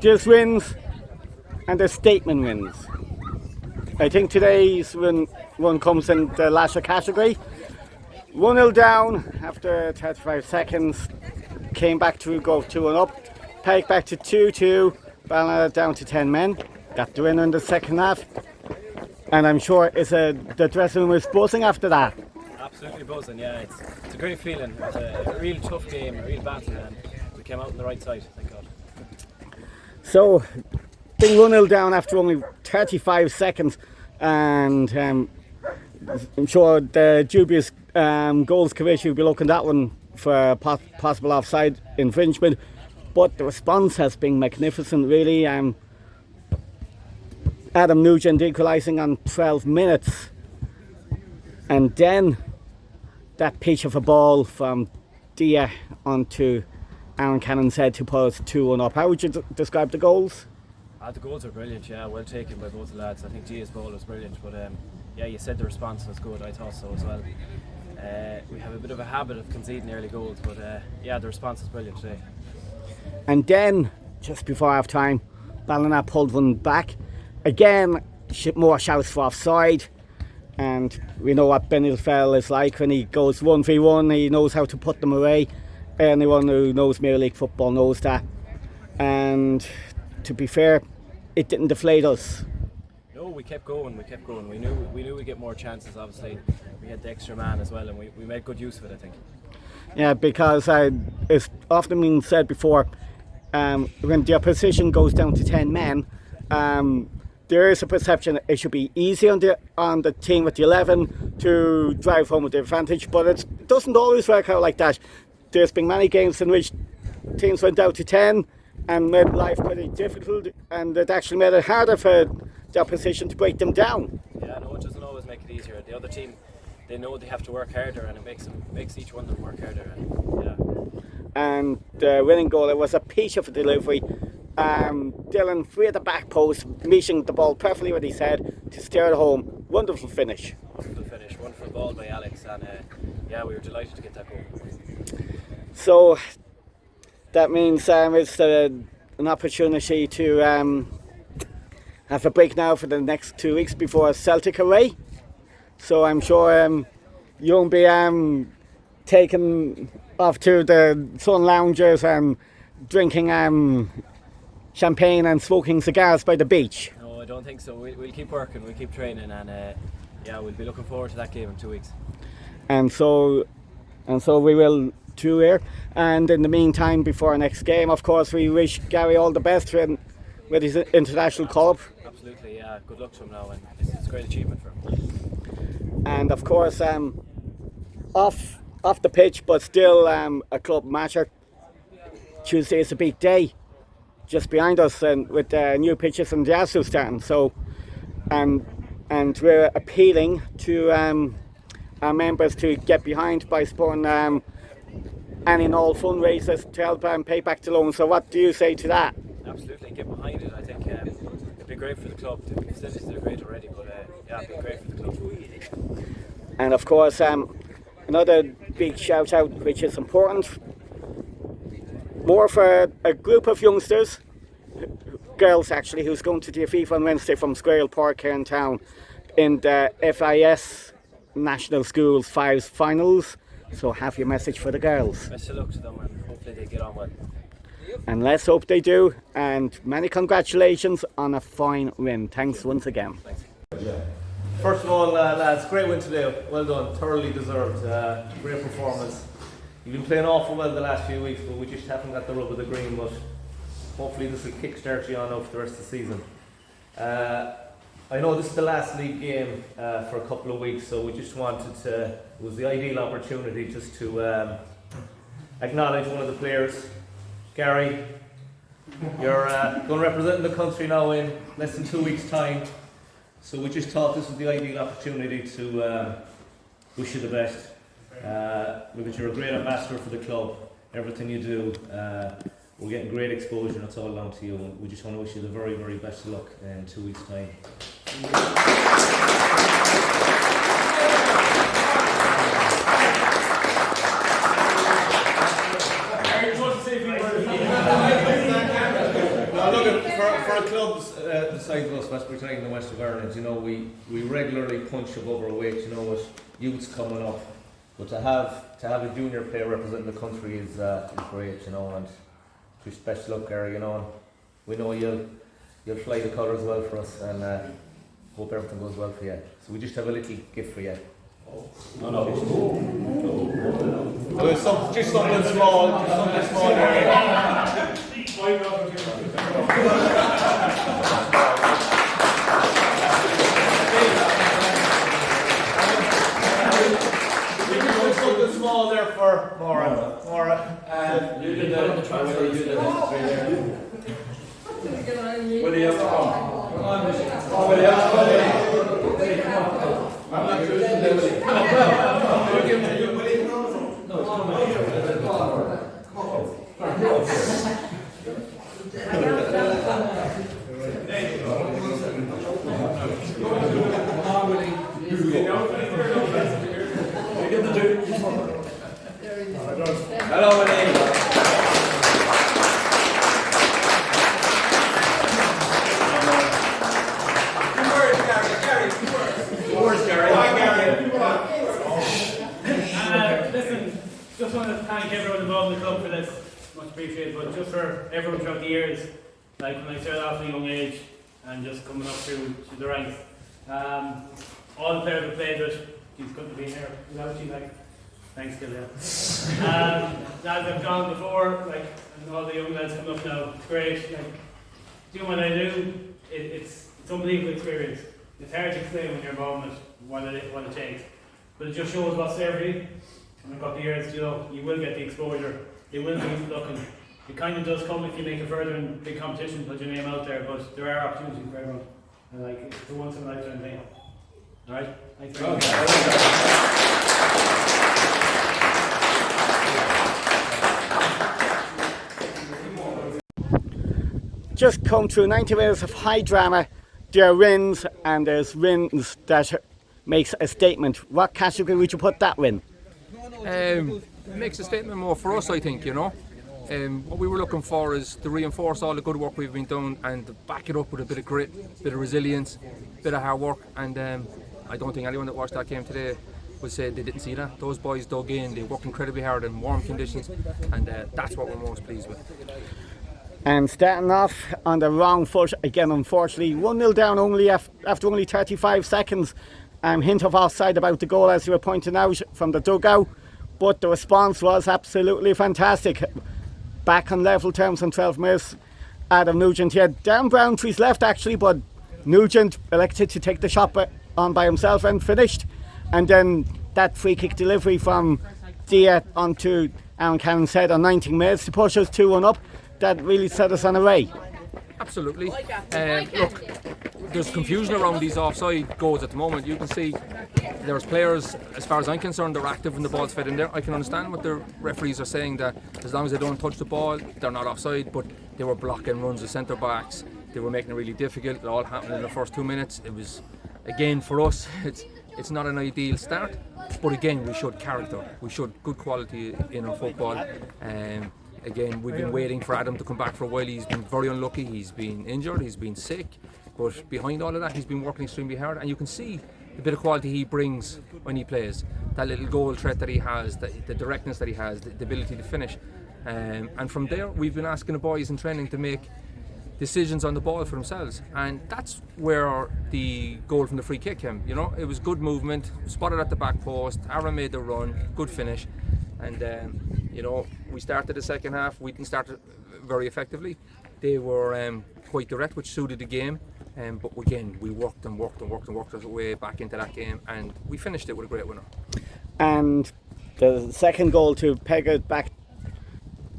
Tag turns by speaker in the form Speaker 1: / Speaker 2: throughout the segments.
Speaker 1: There's wins and there's statement wins. I think today's one comes in the latter category. 1-0 down after 35 seconds. Came back to go 2-1 up. Peg back to 2-2. Ballina down to 10 men. Got the winner in the second half. And I'm sure the dressing room is buzzing after that.
Speaker 2: Absolutely buzzing, yeah. It's a great feeling. It was a real tough game, a real battle, and we came out on the right side, thank God.
Speaker 1: So, being 1-0 down after only 35 seconds, and I'm sure the dubious goals committee will be looking at that one for possible offside infringement. But the response has been magnificent, really. Adam Nugent equalising on 12 minutes. And then that pitch of a ball from Dia onto Aaron Cannon's head to put us 2-1 up. How would you describe the goals?
Speaker 2: The goals are brilliant, yeah. Well taken by both the lads. I think Dia's ball was brilliant. But yeah, you said the response was good. I thought so as well. We have a bit of a habit of conceding early goals. But yeah, the response was brilliant today.
Speaker 1: And then, just before half time, Ballina pulled one back. Again, more shouts for offside. And we know what Benilfell is like when he goes 1v1, he knows how to put them away. Anyone who knows Premier League football knows that. And to be fair, it didn't deflate us.
Speaker 2: No, we kept going. We knew we'd get more chances, obviously. We had the extra man as well, and we made good use of it, I think. Yeah,
Speaker 1: because it's often been said before, when the opposition goes down to 10 men, there is a perception that it should be easy on the team with the 11 to drive home with the advantage, but it doesn't always work out like that. There's been many games in which teams went down to 10 and made life pretty difficult, and it actually made it harder for the opposition to break them down.
Speaker 2: Yeah, no, it doesn't always make it easier. The other team, they know they have to work harder, and it makes each one of them work harder.
Speaker 1: And the winning goal, it was a piece of a delivery. Dylan free at the back post, meeting the ball perfectly with his head to steer it home. Wonderful finish.
Speaker 2: Wonderful ball by Alex, and yeah, we were delighted to get that goal.
Speaker 1: So that means it's an opportunity to have a break now for the next 2 weeks before Celtic away. So I'm sure you won't be taken off to the sun loungers and drinking champagne and smoking cigars by the beach.
Speaker 2: No, I don't think so. We'll keep working, we'll keep training, and yeah, we'll be looking forward to that game in 2 weeks. And so
Speaker 1: we will too here. And in the meantime, before our next game, of course, we wish Gary all the best with his international club.
Speaker 2: Absolutely, yeah. Good luck to him now, and it's a great achievement for him.
Speaker 1: And of course, off the pitch, but still a club matter. Tuesday is a big day, just behind us, and with new pitches and the ASU stand. So, and we're appealing to our members to get behind by supporting any and all fundraisers to help pay back the loan. So, what do you say to that?
Speaker 2: Absolutely, get behind it. I think it'd be great for the club. The facilities are great already, but yeah, it'd be great for the club.
Speaker 1: And of course, another big shout out, which is important, more for a group of youngsters, girls actually, who's going to the FIFA on Wednesday from Squirrel Park here in town in the FIS National Schools Fives Finals. So have your message for the girls.
Speaker 2: Best of luck to them, and hopefully they get on well.
Speaker 1: And let's hope they do. And many congratulations on a fine win. Thanks once again.
Speaker 2: Thanks.
Speaker 3: First of all, lads, great win today. Well done, thoroughly deserved. Great performance. You've been playing awful well the last few weeks, but we just haven't got the rub of the green. But hopefully this will kickstart you on over the rest of the season. I know this is the last league game for a couple of weeks, so we just wanted to, it was the ideal opportunity just to acknowledge one of the players. Gary, you're going to represent the country now in less than 2 weeks' time, so we just thought this was the ideal opportunity to wish you the best, because you're a great ambassador for the club. Everything you do, we're getting great exposure, and it's all down to you. And we just want to wish you the very, very best of luck in 2 weeks' time. side of us, Westport United in the West of Ireland, you know, we regularly punch above our weight, you know, with youths coming up. But to have a junior player representing the country is great, you know, and wish best luck, Gary, you know. And we know you'll fly the colours well for us, and hope everything goes well for you. So we just have a little gift for you. Just something small, something small there for Maura.
Speaker 2: You did that in the transfer, you did that right there. Will you have to come? Come on, will you have to come? I'm not sure it's hello, Willie.
Speaker 4: Listen, just want to thank everyone involved in the club for this. Much appreciated, but just for everyone throughout the years, like when I started off at a young age and just coming up through the ranks. All the players have played with, he's good to be here. Is that what you like? Thanks, Gillian. Lads I've gone before, like, and all the young lads coming up now, it's great. Like, doing what I do, it's unbelievable experience. It's hard to explain when you're involved in it, what it takes. But it just shows what's there for you. In a couple of years, you know, you will get the exposure. They will be looking. It kind of does come if you make it further in big competition, put your name out there, but there are opportunities for everyone. And like, it's a once in a lifetime thing. Alright? Thanks very much.
Speaker 1: Just come through 90 minutes of high drama. There are wins and there's wins that makes a statement. What category would you put that win?
Speaker 5: It makes a statement more for us, I think, you know. What we were looking for is to reinforce all the good work we've been doing and to back it up with a bit of grit, a bit of resilience, a bit of hard work. And I don't think anyone that watched that game today would say they didn't see that. Those boys dug in, they worked incredibly hard in warm conditions, and that's what we're most pleased with.
Speaker 1: And starting off on the wrong foot again, unfortunately, 1-0 down only after only 35 seconds. Hint of offside about the goal, as you were pointing out from the dugout, but the response was absolutely fantastic. Back on level terms in 12 minutes. Adam Nugent, he had Dan Brown to his left actually, but Nugent elected to take the shot on by himself and finished. And then that free kick delivery from Dia onto Aaron Cannon's head on 19 minutes to push us 2-1 up. That really set us on a way.
Speaker 5: Absolutely. Look, there's confusion around these offside goals at the moment. You can see there's players, as far as I'm concerned, they're active when the ball's fed in there. I can understand what the referees are saying, that as long as they don't touch the ball, they're not offside, but they were blocking runs of centre backs. They were making it really difficult. It all happened in the first 2 minutes. It was, again, for us, it's not an ideal start, but again, we showed character. We showed good quality in our football. Again, we've been waiting for Adam to come back for a while. He's been very unlucky. He's been injured, he's been sick, but behind all of that, he's been working extremely hard, and you can see the bit of quality he brings when he plays. That little goal threat that he has, the directness that he has, the ability to finish. And from there, we've been asking the boys in training to make decisions on the ball for themselves, and that's where the goal from the free kick came. You know, it was good movement, spotted at the back post. Aaron made the run, good finish, and you know, we started the second half. We didn't start very effectively. They were quite direct, which suited the game. But again, we worked our way back into that game, and we finished it with a great winner. And
Speaker 1: the second goal to peg it back,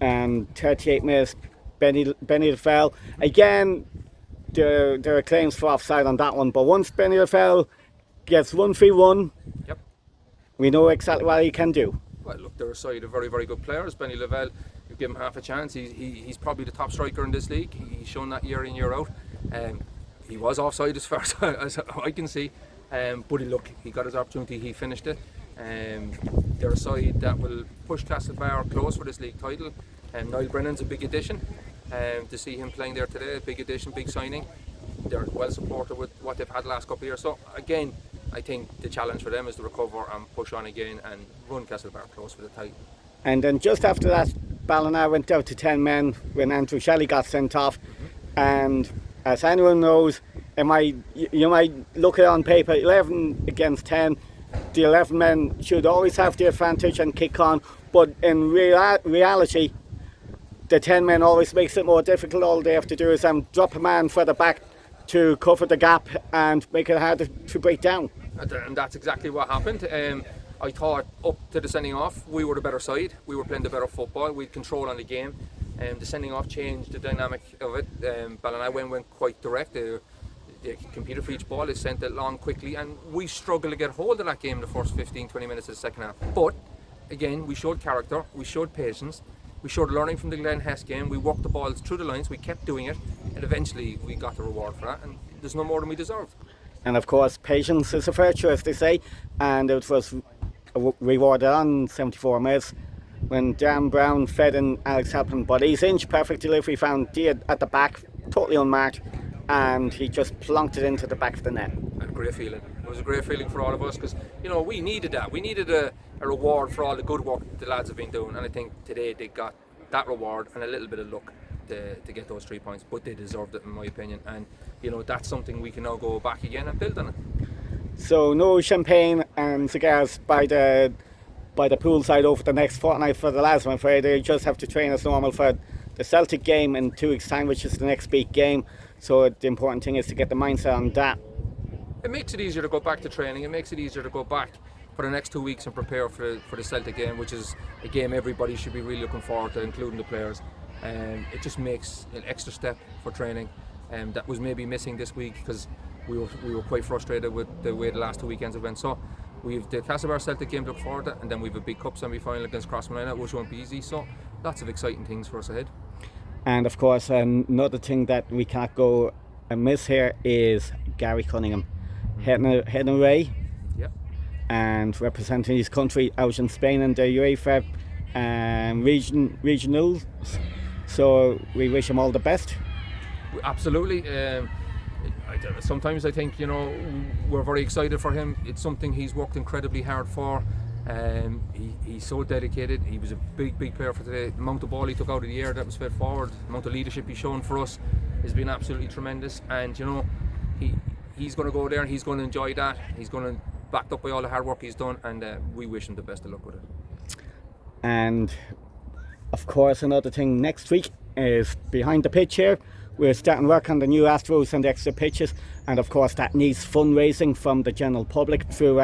Speaker 1: 38 minutes. Benny Lefell. Again, there are claims for offside on that one, but once Benny Lefell gets 1-3-1,
Speaker 5: yep,
Speaker 1: we know exactly what he can do.
Speaker 5: Well, look, they're a side of very, very good players. Benny Lefell, you give him half a chance. He's probably the top striker in this league. He's shown that year in, year out. He was offside as far as I can see, but he got his opportunity. He finished it. They're a side that will push Castlebar close for this league title. Niall Brennan's a big addition. To see him playing there today, a big addition, big signing. they're well supported with what they've had the last couple of years. So again, I think the challenge for them is to recover and push on again and run Castlebar close for the title.
Speaker 1: And then just after that, Ballina went down to 10 men when Andrew Shelley got sent off. And as anyone knows, you might look at it on paper, 11 against 10. The 11 men should always have the advantage and kick on. But in reality, the 10 men always makes it more difficult. All they have to do is drop a man further back to cover the gap and make it harder to break down.
Speaker 5: And that's exactly what happened. I thought up to the sending off, we were the better side. We were playing the better football. We had control on the game. The sending off changed the dynamic of it. Ballina went quite direct. They competed for each ball. They sent it long quickly, and we struggled to get hold of that game the first 15-20 minutes of the second half. But again, we showed character. We showed patience. We showed learning from the Glen Hess game. We worked the balls through the lines. We kept doing it, and eventually we got the reward for that. And there's no more than we deserved.
Speaker 1: And of course, patience is a virtue, as they say, and it was rewarded on 74 minutes when Dan Brown fed in Alex Halpin, but he's inch perfect delivery found Dia at the back, totally unmarked, and he just plonked it into the back of the net.
Speaker 5: And a great feeling. It was a great feeling for all of us because, you know, we needed that. We needed a reward for all the good work the lads have been doing, and I think today they got that reward and a little bit of luck to get those 3 points, but they deserved it in my opinion, and you know, that's something we can now go back again and build on it.
Speaker 1: So no champagne and cigars by the poolside over the next fortnight for the lads, I'm afraid. They just have to train as normal for the Celtic game in 2 weeks' time, which is the next big game. So the important thing is to get the mindset on that.
Speaker 5: It makes it easier to go back to training. It makes it easier to go back for the next 2 weeks and prepare for the Celtic game, which is a game everybody should be really looking forward to, including the players. It just makes an extra step for training that was maybe missing this week because we were quite frustrated with the way the last 2 weekends have went. So we've the Castlebar Celtic game to look forward to, and then we've a big cup semi-final against Crossmaglen, which won't be easy. So lots of exciting things for us ahead. And
Speaker 1: of course, another thing that we can't go amiss here is Gary Cunningham heading away.
Speaker 5: Yep.
Speaker 1: And representing his country out in Spain in the UEFA regionals. So we wish him all the best.
Speaker 5: Absolutely. Sometimes I think, you know, we're very excited for him. It's something he's worked incredibly hard for. He's so dedicated. He was a big player for today. The amount of ball he took out of the air that was fed forward, the amount of leadership he's shown for us has been absolutely tremendous. And you know, he's going to go there and he's going to enjoy that. He's going to backed up by all the hard work he's done, and we wish him the best of luck with it.
Speaker 1: And of course, another thing next week is behind the pitch here. We're starting work on the new Astros and extra pitches, and of course that needs fundraising from the general public through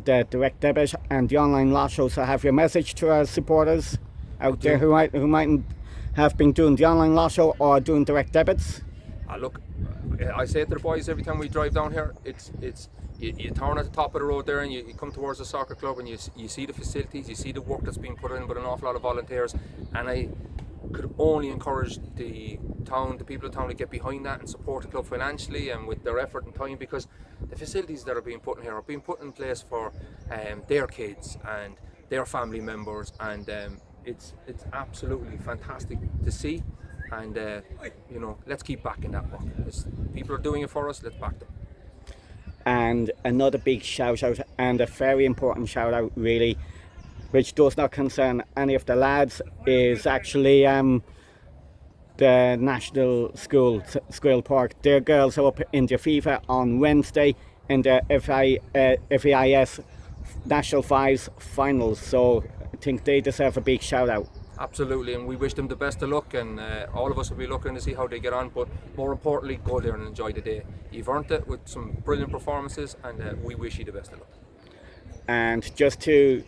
Speaker 1: the direct debit and the online lot show. So have your message to our supporters out there who mightn't have been doing the online lot show or doing direct debits.
Speaker 5: Look, I say it to the boys every time we drive down here, you turn at the top of the road there and you come towards the soccer club and you see the facilities, you see the work that's being put in with an awful lot of volunteers, and I could only encourage the people of town to get behind that and support the club financially and with their effort and time, because the facilities that are being put in here are being put in place for their kids and their family members, and it's absolutely fantastic to see, and you know, let's keep backing that work. People are doing it for us, let's back them.
Speaker 1: And another big shout out, and a very important shout out really, which does not concern any of the lads, is actually the National School Park. Their girls are up in the FIFA on Wednesday in the FAIS National Fives finals, so I think they deserve a big shout out.
Speaker 5: Absolutely, and we wish them the best of luck, and all of us will be looking to see how they get on, but more importantly, go there and enjoy the day. You've earned it with some brilliant performances, and we wish you the best of luck.
Speaker 1: And just to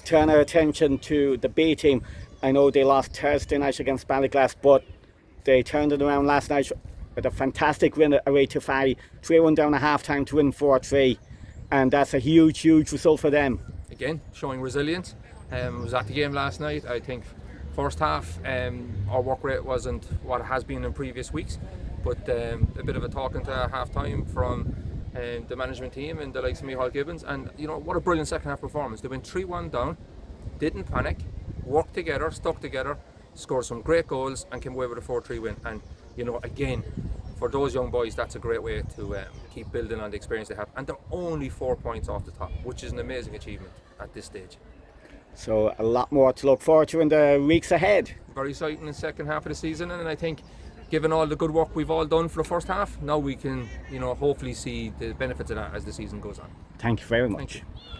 Speaker 1: turn our attention to the B team, I know they lost Thursday night against Ballyglass, but they turned it around last night with a fantastic win away to Farry, 3-1 down at half time to win 4-3, and that's a huge result for them.
Speaker 5: Again, showing resilience. Was at the game last night. I think first half our work rate wasn't what it has been in previous weeks, but a bit of a talking to half time from the management team and the likes of Michal Gibbons, and you know, what a brilliant second half performance. They went 3-1 down, didn't panic, worked together, stuck together, scored some great goals and came away with a 4-3 win. And you know, again, for those young boys, that's a great way to keep building on the experience they have. And they're only 4 points off the top, which is an amazing achievement at this stage.
Speaker 1: So a lot more to look forward to in the weeks ahead.
Speaker 5: Very exciting in the second half of the season, and I think given all the good work we've all done for the first half, now we can hopefully see the benefits of that as the season goes on.
Speaker 1: Thank you very much.
Speaker 5: Thank you.